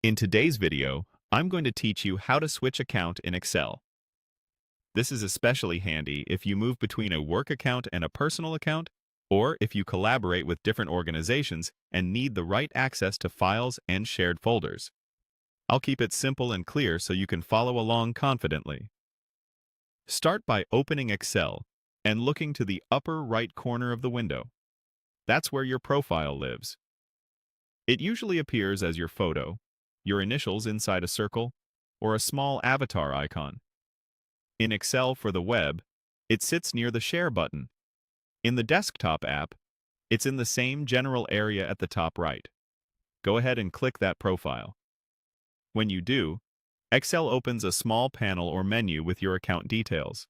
In today's video, I'm going to teach you how to switch account in Excel. This is especially handy if you move between a work account and a personal account, or if you collaborate with different organizations and need the right access to files and shared folders. I'll keep it simple and clear so you can follow along confidently. Start by opening Excel and looking to the upper right corner of the window. That's where your profile lives. It usually appears as your photo, your initials inside a circle, or a small avatar icon. In Excel for the web, it sits near the Share button. In the desktop app, it's in the same general area at the top right. Go ahead and click that profile. When you do, Excel opens a small panel or menu with your account details.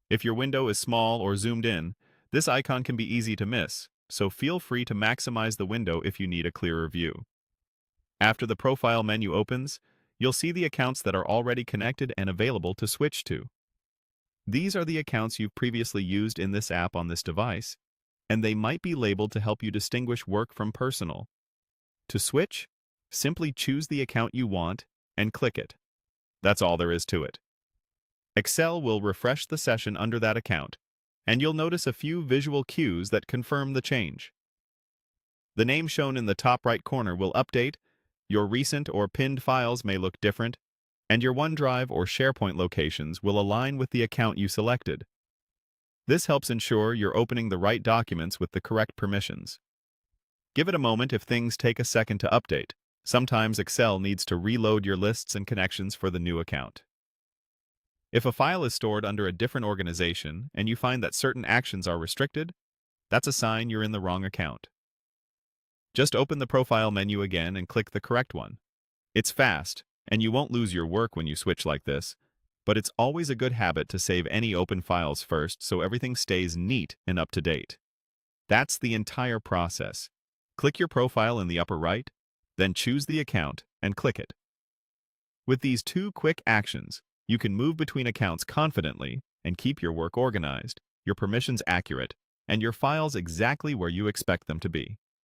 If your window is small or zoomed in, this icon can be easy to miss, so feel free to maximize the window if you need a clearer view. After the profile menu opens, you'll see the accounts that are already connected and available to switch to. These are the accounts you've previously used in this app on this device, and they might be labeled to help you distinguish work from personal. To switch, simply choose the account you want and click it. That's all there is to it. Excel will refresh the session under that account, and you'll notice a few visual cues that confirm the change. The name shown in the top right corner will update, your recent or pinned files may look different, and your OneDrive or SharePoint locations will align with the account you selected. This helps ensure you're opening the right documents with the correct permissions. Give it a moment if things take a second to update. Sometimes Excel needs to reload your lists and connections for the new account. If a file is stored under a different organization and you find that certain actions are restricted, that's a sign you're in the wrong account. Just open the profile menu again and click the correct one. It's fast, and you won't lose your work when you switch like this, but it's always a good habit to save any open files first so everything stays neat and up to date. That's the entire process. Click your profile in the upper right, then choose the account and click it. With these two quick actions, you can move between accounts confidently and keep your work organized, your permissions accurate, and your files exactly where you expect them to be.